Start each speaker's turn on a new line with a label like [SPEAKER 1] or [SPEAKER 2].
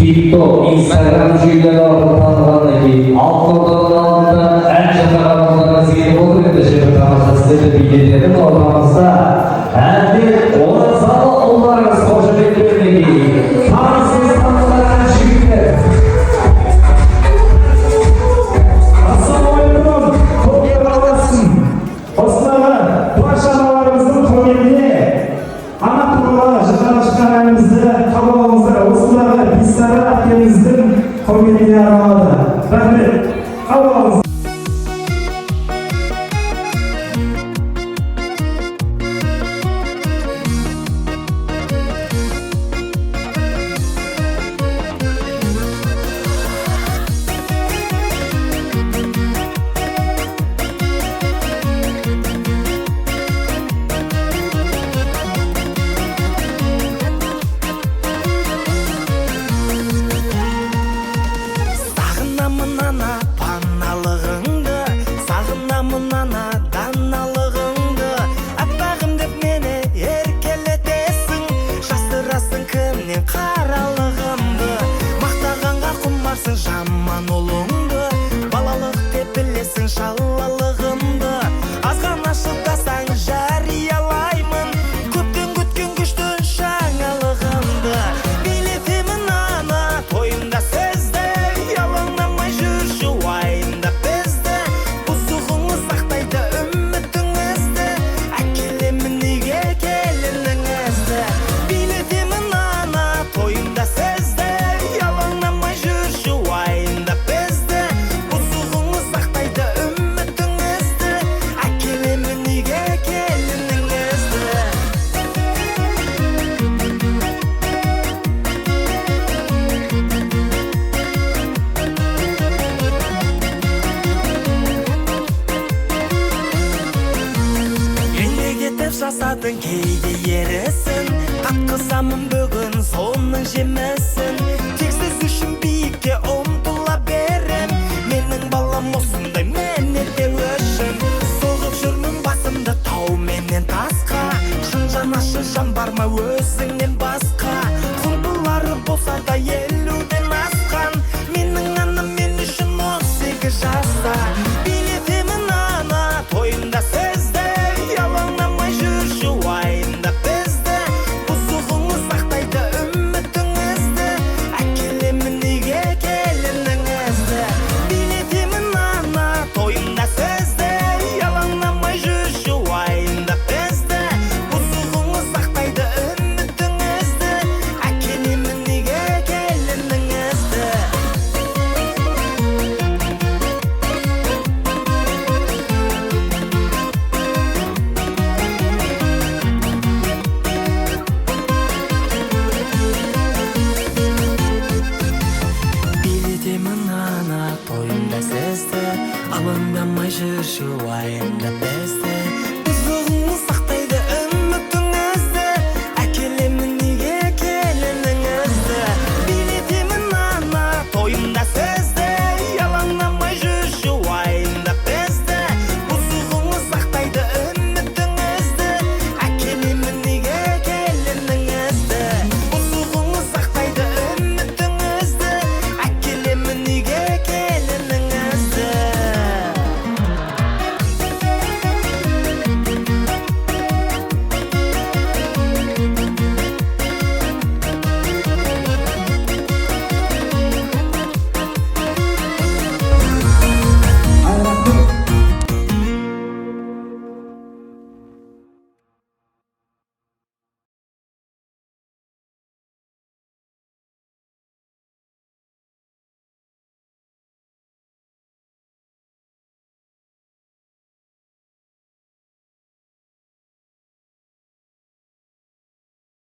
[SPEAKER 1] TikTok, Instagram жүйелері арқылы танығаннан кейін Алтайда ән шырқағандарыңыз келіп отыр. Енді шебер тамаша сіздерді билететін ортамызда әнде оразалы ұлдарыңыз қошеметтерінен кейін танысыз танылған жігіттер.
[SPEAKER 2] Ассалаумағалейкум, топтар аласын. Осыларға барша аналарымыздың құрметіне ана туралы жырғалашқан әнімізді қабыл алыңыздар. Осыларға Бисара әпкеміздің құрметіне арналады. Рахмет, қабыл алыңыздар.
[SPEAKER 3] Жаман ұлыңды, балалық деп білесің шалалығымды. Азғана шыдасаң жариялаймын, көптен күткен күшті жаңалығымды. Билетемін ана тойында сізді, ялаңдамай жүрші уайымда бізді. Бұзығыңыз сақтайды үмітіңізді, әкелемін үйге келініңізді. Билетемін ана тойында сізді, ялаңдамай жүрші уайымда бізді. Бұзығыңыз сақтайды үмітіңізді, әкелемін үйге келініңізді. Елге кетіп жасадың кейде ересін, қатқызамын бүгін соның жемесін. Тексіз үшін биікке ұмтыла берем, менің балам осындай менерде өшін. Соғып жүрмін басымды тау менен тасқа, шын жанашы жан бар ма өзіңнен басқа. Құрбылары болса да 50-ден асқан, менің анам мен үшін 18 жаста. Билетемін ана тойында сізді, ялаңдамай жүрші уайымда бізді. Бұзығыңыз сақтайды үмітіңізді, әкелемін үйге келініңізді. Билетемін ана тойында сізді, ялаңдамай жүрші уайымда бізді. Бұзығыңыз сақтайды үмітіңізді, әкелемін үйге келініңізді. Билетемін ана тойында сізді, алаңдамай жүрші уайымда